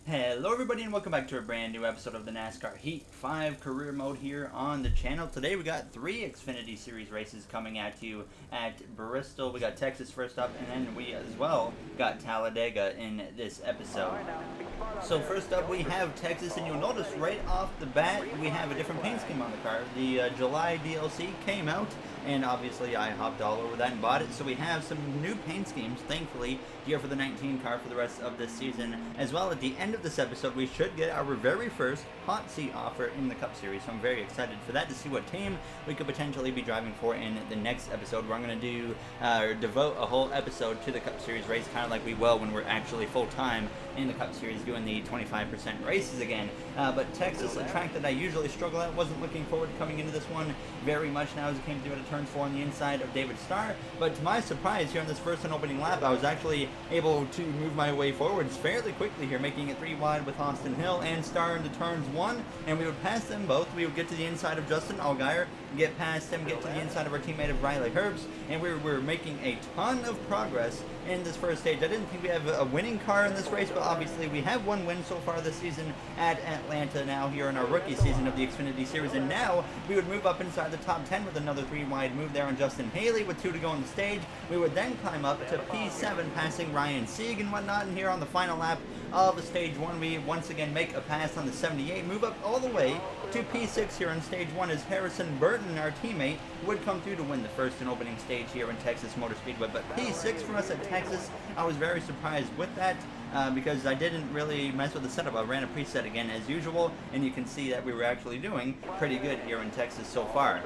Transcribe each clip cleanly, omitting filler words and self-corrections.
Hello everybody and welcome back to a brand new episode of the NASCAR Heat 5 career mode here on the channel. Today we got 3 Xfinity Series races coming at you at Bristol. We got Texas first up, and then we as well got Talladega in this episode. So first up we have Texas, and you'll notice right off the bat we have a different paint scheme on the car. The July DLC came out, and obviously I hopped all over that and bought it. So we have some new paint schemes, thankfully, here for the 19 car for the rest of this season. As well, at the end of this episode, we should get our very first hot seat offer in the Cup Series. So I'm very excited for that, to see what team we could potentially be driving for in the next episode, where I'm going to devote a whole episode to the Cup Series race, kind of like we will when we're actually full-time in the Cup Series doing the 25% races again. But Texas, a track that I usually struggle at, wasn't looking forward to coming into this one very much now as it came through at a turn 4 on the inside of David Starr. But to my surprise, here on this first and opening lap, I was actually able to move my way forwards fairly quickly here, making it 3 wide with Austin Hill and Starr into turns 1, and we would pass them both. We would get to the inside of Justin Allgaier, get past him, get to the inside of our teammate of Riley Herbst, and we were making a ton of progress in this first stage. I didn't think we have a winning car in this race, but obviously we have one win so far this season at Atlanta now here in our rookie season of the Xfinity Series, and now we would move up inside the top 10 with another 3 wide move there on Justin Haley with 2 to go on the stage. We would then climb up to P7, passing Ryan Sieg and whatnot, and here on the final lap of stage 1 we once again make a pass on the 78, move up all the way to P6 here on stage 1 as Harrison Burton, our teammate, would come through to win the first and opening stage here in Texas Motor Speedway. But P6 for us at Texas, I was very surprised with that because I didn't really mess with the setup. I ran a preset again as usual, and you can see that we were actually doing pretty good here in Texas so far.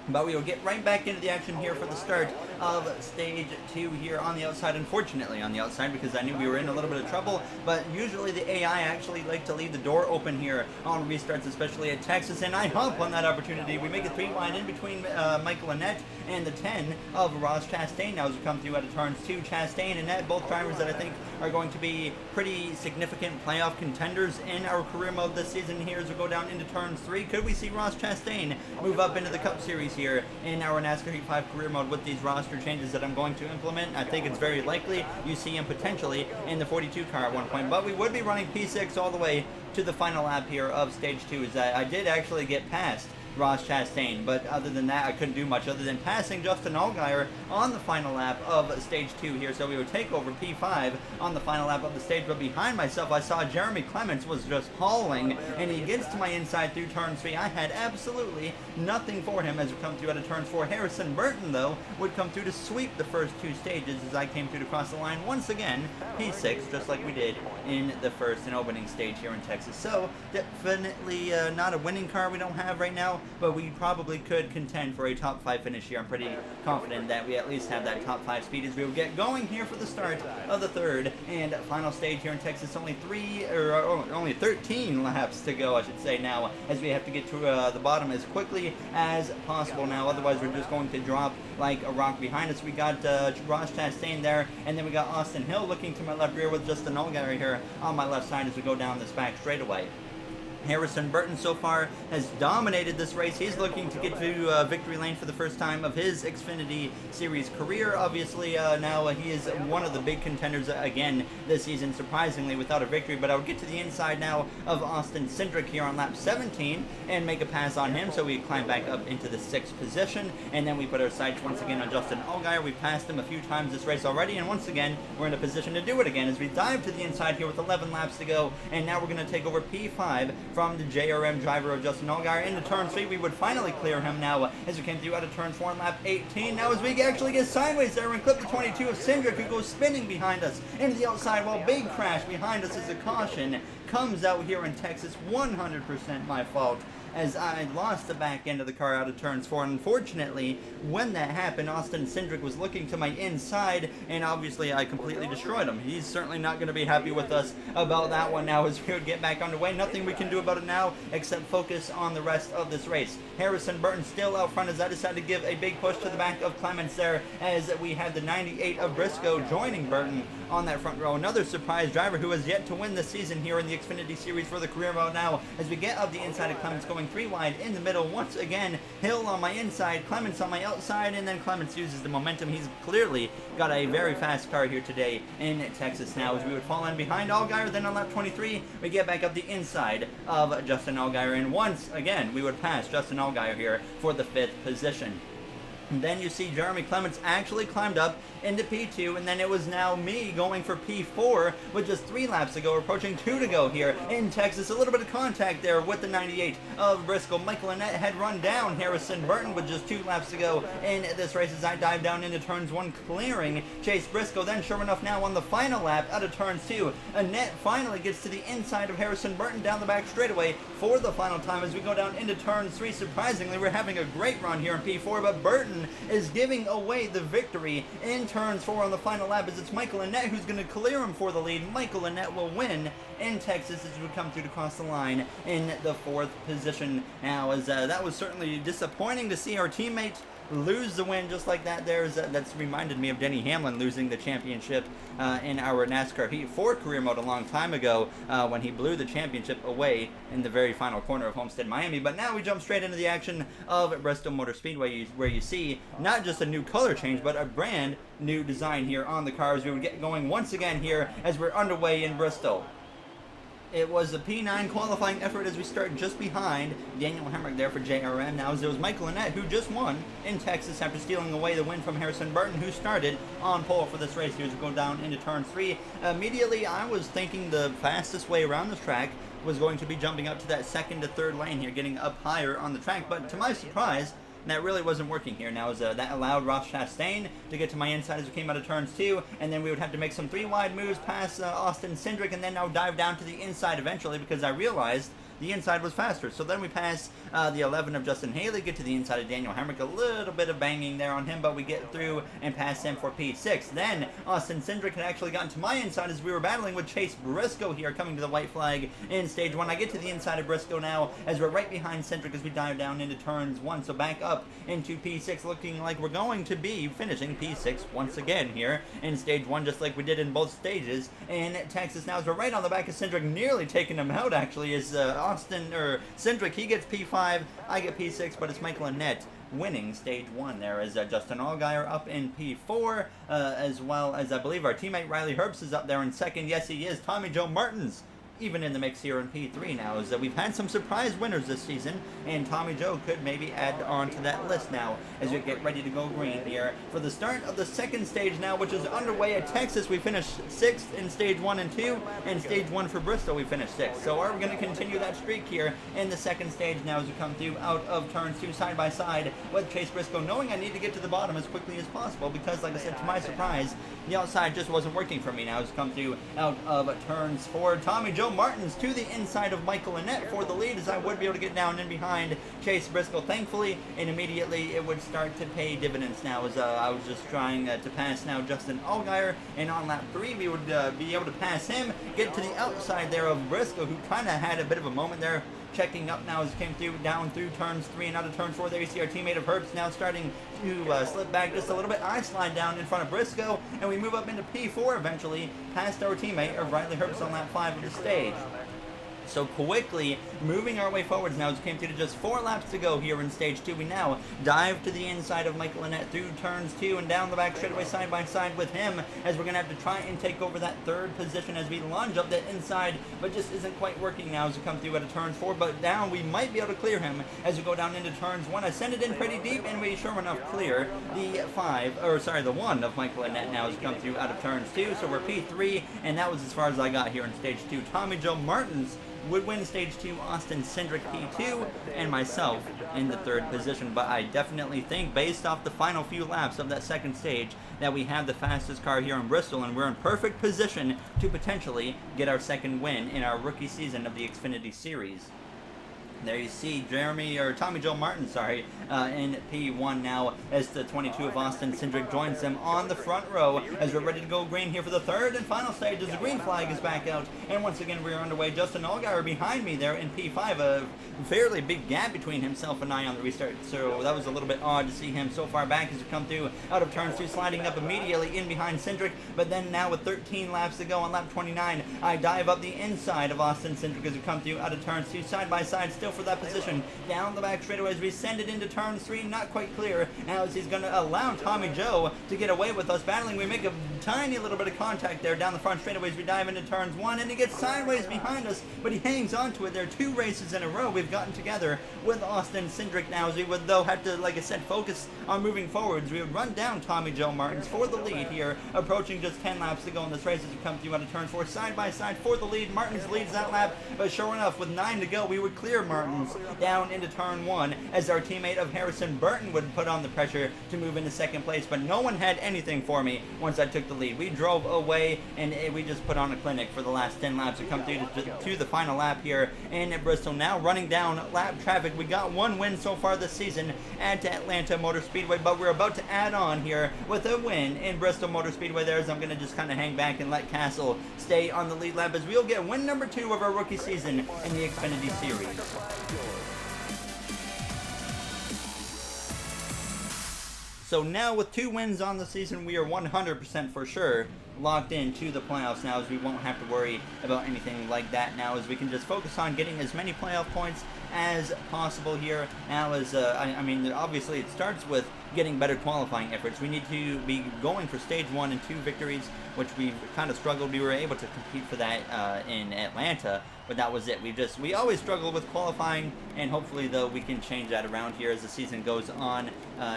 But we will get right back into the action here for the start of stage 2 here on the outside. Unfortunately on the outside, because I knew we were in a little bit of trouble, but usually the AI actually like to leave the door open here on restarts, especially at Texas, and I hop on that opportunity. We make it 3 wide in between Michael Annett and the 10 of Ross Chastain now as we come through out of turns 2. Chastain and Annett, both drivers that I think are going to be pretty significant playoff contenders in our career mode this season here as we go down into turns 3. Could we see Ross Chastain move up into the Cup Series here in our NASCAR Heat 5 career mode with these roster changes that I'm going to implement? I think it's very likely you see him potentially in the 42 car at one point, but we would be running P6 all the way to the final lap here of stage 2. Is that I did actually get past Ross Chastain, but other than that I couldn't do much other than passing Justin Allgaier on the final lap of stage 2 here. So we would take over P5 on the final lap of the stage, but behind myself I saw Jeremy Clements was just hauling, and he gets to my inside through turn 3. I had absolutely nothing for him as we come through out of turn 4. Harrison Burton though would come through to sweep the first 2 stages as I came through to cross the line once again, P6, just like we did in the first and opening stage here in Texas. So definitely not a winning car we don't have right now, but we probably could contend for a top 5 finish here. I'm pretty confident that we at least have that top 5 speed as we will get going here for the start of the third and final stage here in Texas. Only 13 laps to go, I should say, now, as we have to get to the bottom as quickly as possible now. Otherwise, we're just going to drop like a rock behind us. We got Ross Chastain there, and then we got Austin Hill looking to my left rear with Justin Allgaier here on my left side as we go down this back straightaway. Harrison Burton so far has dominated this race. He's looking to get to victory lane for the first time of his Xfinity Series career. Obviously, now he is one of the big contenders again this season, surprisingly, without a victory. But I would get to the inside now of Austin Cindric here on lap 17 and make a pass on him. So we climb back up into the 6th position, and then we put our sights once again on Justin Allgaier. We've passed him a few times this race already, and once again, we're in a position to do it again as we dive to the inside here with 11 laps to go. And now we're going to take over P5 from the JRM driver of Justin Allgaier into turn 3. We would finally clear him now as we came through out of turn 4 on lap 18. Now as we actually get sideways there and clip the 22 of Cindric, who goes spinning behind us into the outside, while big crash behind us as a caution comes out here in Texas. 100% my fault, as I lost the back end of the car out of turns 4. And unfortunately, when that happened, Austin Cindric was looking to my inside, and obviously I completely destroyed him. He's certainly not going to be happy with us about that one now as we would get back underway. Nothing we can do about it now except focus on the rest of this race. Harrison Burton still out front as I decided to give a big push to the back of Clements there, as we had the 98 of Briscoe joining Burton on that front row. Another surprise driver who has yet to win this season here in the Xfinity Series for the career mode now, as we get up the inside of Clements, going 3 wide in the middle once again. Hill on my inside, Clements on my outside, and then Clements uses the momentum. He's clearly got a very fast car here today in Texas now, as we would fall in behind Allgaier. Then on lap 23 we get back up the inside of Justin Allgaier, and once again we would pass Justin Allgaier here for the 5th position. And then you see Jeremy Clements actually climbed up into P2, and then it was now me going for P4 with just 3 laps to go, approaching 2 to go here in Texas. A little bit of contact there with the 98 of Briscoe. Michael Annett had run down Harrison Burton with just 2 laps to go in this race as I dive down into turns 1, clearing Chase Briscoe. Then sure enough, now on the final lap out of turns 2, Annett finally gets to the inside of Harrison Burton down the back straightaway for the final time as we go down into turns 3. Surprisingly, we're having a great run here in P4, but Burton is giving away the victory in turns 4 on the final lap, as it's Michael Annett who's going to clear him for the lead. Michael Annett will win in Texas as we come through to cross the line in the 4th position now, as that was certainly disappointing to see our teammate lose the win just like that. That's reminded me of Denny Hamlin losing the championship in our NASCAR Heat 4 career mode a long time ago when he blew the championship away in the very final corner of Homestead, Miami. But now we jump straight into the action of Bristol Motor Speedway, where you see not just a new color change, but a brand new design here on the cars. We would get going once again here as we're underway in Bristol. It was a P9 qualifying effort as we start just behind Daniel Hemrick there for JRM. Now, as it was Michael Annett who just won in Texas after stealing away the win from Harrison Burton, who started on pole for this race. He was going down into turn 3. Immediately, I was thinking the fastest way around this track was going to be jumping up to that 2nd to 3rd lane here, getting up higher on the track. But to my surprise, that really wasn't working here. Now, that allowed Ross Chastain to get to my inside as we came out of turns 2, and then we would have to make some 3 wide moves past Austin Cindric, and then now dive down to the inside eventually, because I realized the inside was faster. So then we pass the 11 of Justin Haley, get to the inside of Daniel Hemrick. A little bit of banging there on him, but we get through and pass him for P6. Then Austin Cindric had actually gotten to my inside as we were battling with Chase Briscoe here, coming to the white flag in stage 1. I get to the inside of Briscoe now as we're right behind Cindric as we dive down into turns 1. So back up into P6, looking like we're going to be finishing P6 once again here in stage 1, just like we did in both stages in Texas. Now as we're right on the back of Cindric, nearly taking him out actually, is Cindric, he gets P5, I get P6, but it's Michael Annett winning stage 1 there, as Justin Allgaier up in P4, as well as I believe our teammate Riley Herbst is up there in 2nd. Yes, he is. Tommy Joe Martins even in the mix here in P3 now, is that we've had some surprise winners this season, and Tommy Joe could maybe add on to that list now as we get ready to go green here for the start of the 2nd stage now, which is underway at Texas. We finished 6th in stage 1 and 2, and stage 1 for Bristol we finished 6th. So are we going to continue that streak here in the 2nd stage now as we come through out of turns 2 side by side with Chase Briscoe, knowing I need to get to the bottom as quickly as possible, because like I said, to my surprise, the outside just wasn't working for me now as we come through out of turns 4. Tommy Joe Martins to the inside of Michael Annett for the lead, as I would be able to get down in behind Chase Briscoe, thankfully, and immediately it would start to pay dividends now, as I was just trying to pass now Justin Allgaier, and on lap 3 we would be able to pass him, get to the outside there of Briscoe, who kind of had a bit of a moment there, checking up now as it came through down through turns 3 and out of turn 4. There you see our teammate of Herbst now starting to slip back just a little bit. I slide down in front of Briscoe, and we move up into P4 eventually, past our teammate of Riley Herbst on lap 5 of the stage. So quickly moving our way forwards now as we came through to just 4 laps to go here in stage 2. We now dive to the inside of Michael Annett through turns 2 and down the back straightaway side by side with him, as we're going to have to try and take over that 3rd position as we lunge up that inside, but just isn't quite working now as we come through out of turns 4. But down we might be able to clear him as we go down into turns 1. I send it in pretty deep, and we sure enough clear the 1 of Michael Annett now as we come through out of turns 2. So we're P3, and that was as far as I got here in stage 2. Tommy Joe Martins would win stage 2, Austin Cindric P2, and myself in the 3rd position. But I definitely think, based off the final few laps of that 2nd stage, that we have the fastest car here in Bristol, and we're in perfect position to potentially get our 2nd win in our rookie season of the Xfinity Series. There you see Tommy Joe Martin, in P1 now as the 22 of Austin Cindric joins them on the front row as we're ready to go green here for the third and final stage as the green flag is back out. And once again, we're underway. Justin Allgaier behind me there in P5, a fairly big gap between himself and I on the restart. So that was a little bit odd to see him so far back as we come through out of turns 2, sliding up immediately in behind Cindric. But then now with 13 laps to go on lap 29, I dive up the inside of Austin Cindric as we come through out of turns 2, side by side, still for that position. Down the back straightaway as we send it into turn 3, not quite clear. Now as he's going to allow Tommy Joe to get away with us battling, we make a tiny little bit of contact there down the front straightaway as we dive into turns 1, and he gets sideways behind us, but he hangs on to it. There are 2 races in a row we've gotten together with Austin Cindric now, as we would though have to, like I said, focus on moving forwards. We would run down Tommy Joe Martins for the lead here, approaching just 10 laps to go in this race as we come through out of turn 4, side by side for the lead. Martins leads that lap, but sure enough, with 9 to go, we would clear Martins down into turn 1 as our teammate of Harrison Burton would put on the pressure to move into second place, but no one had anything for me once I took the lead. We drove away and we just put on a clinic for the last 10 laps to come through to the final lap here in Bristol. Now running down lap traffic, we got 1 win so far this season at Atlanta Motor Speedway, but we're about to add on here with a win in Bristol Motor Speedway there, as I'm going to just kind of hang back and let Castle stay on the lead lap as we'll get win number 2 of our rookie season in the Xfinity Series. So now with 2 wins on the season, we are 100% for sure locked into the playoffs now, as we won't have to worry about anything like that now, as we can just focus on getting as many playoff points as possible here now. As I mean, obviously it starts with getting better qualifying efforts. We need to be going for stage 1 and 2 victories, which we kind of struggled. We were able to compete for that in Atlanta, but that was it. We always struggle with qualifying, and hopefully though we can change that around here as the season goes on.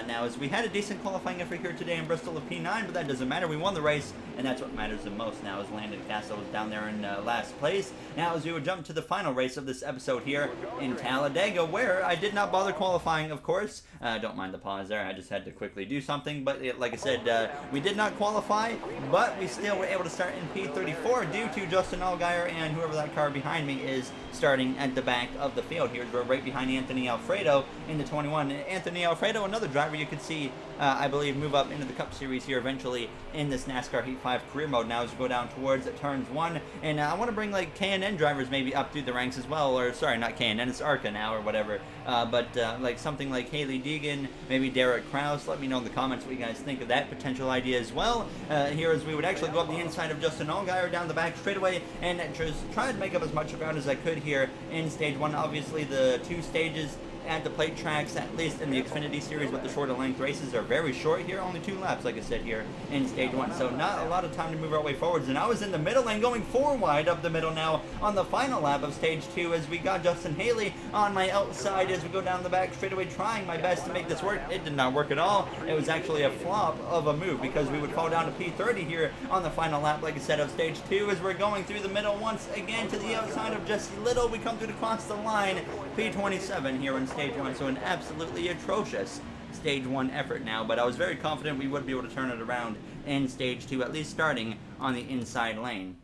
Now, as we had a decent qualifying effort here today in Bristol of P9, but that doesn't matter. We won the race, and that's what matters the most now, as Landon Castle was down there in last place. Now, as we would jump to the final race of this episode here in Talladega, where I did not bother qualifying, of course. Don't mind the pause there. I just had to quickly do something, but like I said, we did not qualify, but we still were able to start in P34 due to Justin Allgaier and whoever that car behind me is starting at the back of the field here. We're right behind Anthony Alfredo in the 21. Anthony Alfredo, another driver you could see, I believe, move up into the Cup Series here eventually in this NASCAR Heat 5 career mode now as we go down towards turns 1. And I want to bring like K&N drivers maybe up through the ranks as well, or sorry, not K&N, it's ARCA now or whatever. But like something like Haley Deegan, maybe Derek Krause. Let me know in the comments what you guys think of that potential idea as well. Here as we would actually go up the inside of Justin Allgaier down the back straightaway and just try to make up as much ground as I could here in stage 1. Obviously the 2 stages at the plate tracks, at least in the Xfinity Series with the shorter length races, are very short here, only 2 laps like I said here in stage 1, so not a lot of time to move our way forwards. And I was in the middle and going 4 wide up the middle now on the final lap of stage 2 as we got Justin Haley on my outside as we go down the back straightaway, trying my best to make this work. It did not work at all. It was actually a flop of a move because we would fall down to P30 here on the final lap, like I said, of stage 2 as we're going through the middle once again to the outside of Jesse Little. We come through to cross the line, P27 here in stage 1, so an absolutely atrocious stage 1 effort now, but I was very confident we would be able to turn it around in stage 2, at least starting on the inside lane.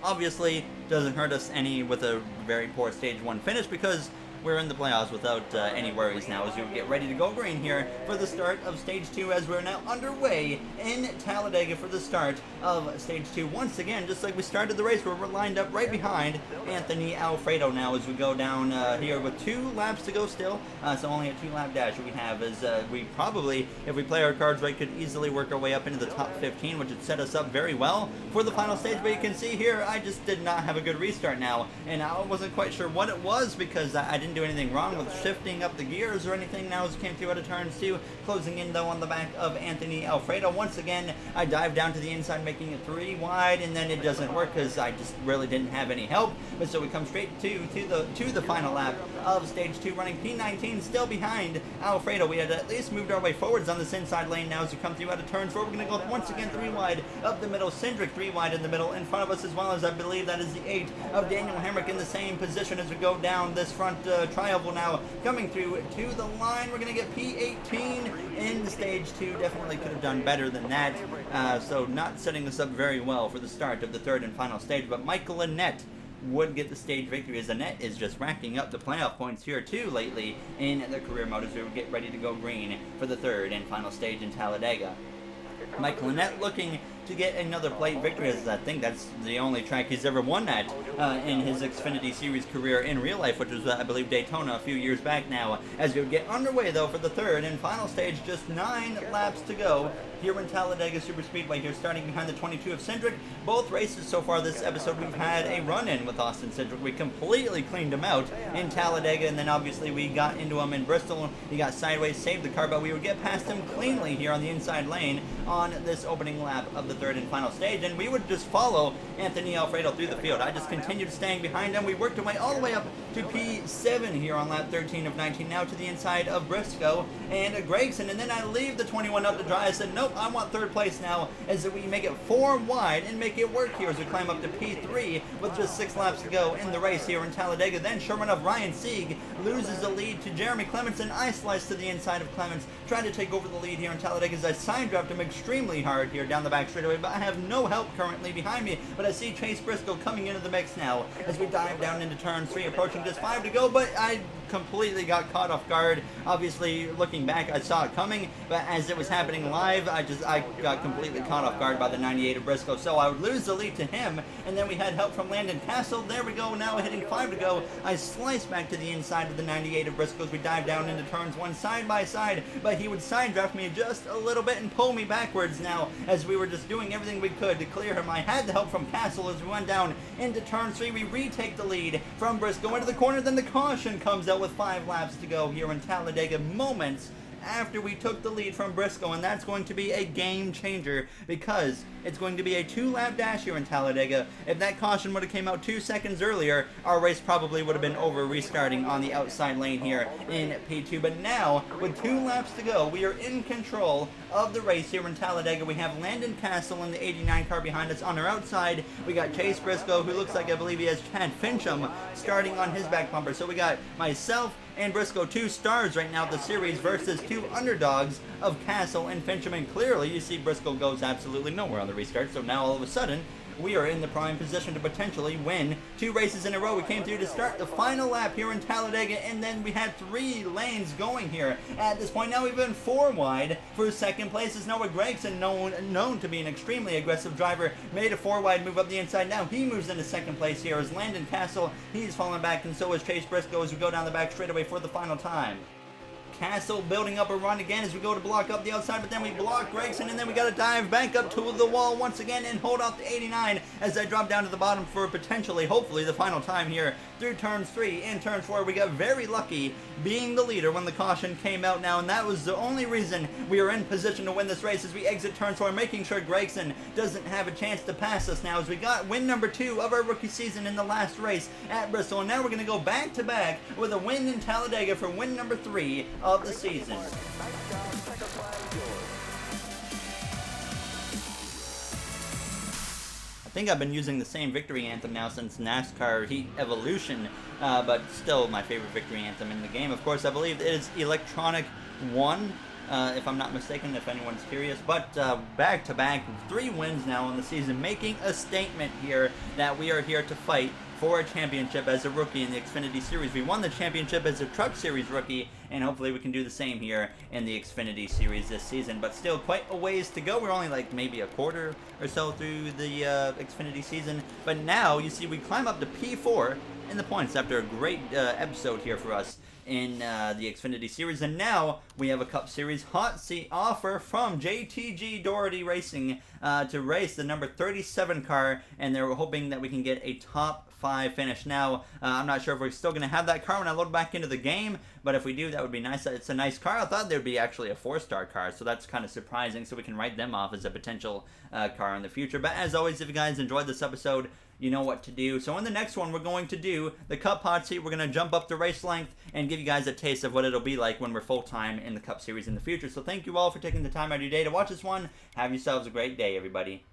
Obviously, doesn't hurt us any with a very poor stage 1 finish because we're in the playoffs without any worries now as we get ready to go green here for the start of stage 2 as we're now underway in Talladega for the start of stage 2. Once again, just like we started the race, we're lined up right behind Anthony Alfredo now as we go down here with 2 laps to go still, so only a 2-lap dash we have as we probably, if we play our cards right, could easily work our way up into the top 15, which would set us up very well for the final stage. But you can see here, I just did not have a good restart now, and I wasn't quite sure what it was because I didn't do anything wrong with shifting up the gears or anything now as it came through out of turns 2, closing in though on the back of Anthony Alfredo. Once again, I dive down to the inside, making it 3 wide, and then it doesn't work because I just really didn't have any help. But so we come straight to the final lap of stage 2, running P19, still behind Alfredo. We had at least moved our way forwards on this inside lane now as we come through out of turns 4. We're going to go once again 3 wide up the middle. Cindric 3 wide in the middle in front of us, as well as I believe that is the 8 of Daniel Hemrick in the same position as we go down this front trioval now, coming through to the line. We're going to get P18 in stage 2. Definitely could have done better than that, so not setting us up very well for the start of the 3rd and final stage. But Michael Annett would get the stage victory, as Annette is just racking up the playoff points here too lately in the career mode as we get ready to go green for the third and final stage in Talladega. Michael Annette looking to get another plate victory, as I think that's the only track he's ever won at in his Xfinity Series career in real life, which was, I believe, Daytona a few years back now. As we would get underway, though, for the third and final stage, just 9 laps to go here in Talladega Superspeedway here, starting behind the 22 of Cindric. Both races so far this episode, we've had a run-in with Austin Cindric. We completely cleaned him out in Talladega, and then obviously we got into him in Bristol. He got sideways, saved the car, but we would get past him cleanly here on the inside lane on this opening lap of the third and final stage, and we would just follow Anthony Alfredo through the field. I just continued staying behind him. We worked our way all the way up to P7 here on lap 13 of 19, now to the inside of Briscoe and Gregson, and then I leave the 21 up to dry. I said, nope, I want third place now, as we make it 4 wide and make it work here as we climb up to P3 with just 6 laps to go in the race here in Talladega. Then, sure enough, Ryan Sieg loses the lead to Jeremy Clements, and I slice to the inside of Clements, trying to take over the lead here in Talladega as I side draft him extremely hard here down the back straightaway, but I have no help currently behind me. But I see Chase Briscoe coming into the mix now as we dive down into turn 3, approaching just 5 to go, but I completely got caught off guard. Obviously, looking back, I saw it coming, but as it was happening live, I got completely caught off guard by the 98 of Briscoe, so I would lose the lead to him, and then we had help from Landon Castle. There we go, now hitting 5 to go. I slice back to the inside of the 98 of Briscoe as we dive down into turns 1 side by side, but he would side draft me just a little bit and pull me backwards now as we were just doing everything we could to clear him. I had the help from Castle as we went down into turn 3. We retake the lead from Briscoe into the corner, then the caution comes out with 5 laps to go here in Talladega, moments after we took the lead from Briscoe, and that's going to be a game changer because it's going to be a 2-lap dash here in Talladega. If that caution would have came out 2 seconds earlier, our race probably would have been over, restarting on the outside lane here in P2. But now, with 2 laps to go, we are in control of the race here in Talladega. We have Landon Castle in the 89 car behind us. On our outside, we got Chase Briscoe, who looks like, I believe he has Chad Fincham starting on his back bumper. So we got myself and Briscoe, 2 stars right now of the series, versus 2 underdogs of Castle and Fincham. And clearly, you see Briscoe goes absolutely nowhere on the restart. So now all of a sudden, we are in the prime position to potentially win 2 races in a row. We came through to start the final lap here in Talladega, and then we had 3 lanes going here. At this point, now we've been 4 wide for second place. As Noah Gregson, known to be an extremely aggressive driver, made a 4 wide move up the inside. Now he moves into second place here as Landon Castle, he's fallen back, and so is Chase Briscoe as we go down the back straightaway for the final time. Castle building up a run again as we go to block up the outside, but then we block Gregson, and then we got to dive back up to the wall once again and hold off the 89 as I drop down to the bottom for potentially, hopefully, the final time here through turns 3 and turn 4. We got very lucky being the leader when the caution came out now, and that was the only reason we are in position to win this race as we exit turn 4, making sure Gregson doesn't have a chance to pass us now as we got win number 2 of our rookie season in the last race at Bristol. And now we're going to go back to back with a win in Talladega for win number 3 of the season. I think I've been using the same victory anthem now since NASCAR Heat Evolution, but still my favorite victory anthem in the game. Of course, I believe it is Electronic 1, if I'm not mistaken, if anyone's curious. But back-to-back 3 wins now in the season, making a statement here that we are here to fight for a championship as a rookie in the Xfinity Series. We won the championship as a Truck Series rookie, and hopefully we can do the same here in the Xfinity Series this season. But still quite a ways to go. We're only like maybe a quarter or so through the Xfinity season. But now, you see, we climb up to P4 in the points after a great episode here for us in the Xfinity Series. And now we have a Cup Series hot seat offer from JTG Doherty Racing to race the number 37 car, and they're hoping that we can get a top 5 finish. Now, I'm not sure if we're still going to have that car when I load back into the game, but if we do, that would be nice. It's a nice car. I thought there would be actually a 4-star car, so that's kind of surprising, so we can write them off as a potential car in the future. But as always, if you guys enjoyed this episode, you know what to do. So in the next one, we're going to do the Cup hot seat. We're going to jump up to race length and give you guys a taste of what it'll be like when we're full-time in the Cup Series in the future. So thank you all for taking the time out of your day to watch this one. Have yourselves a great day, everybody.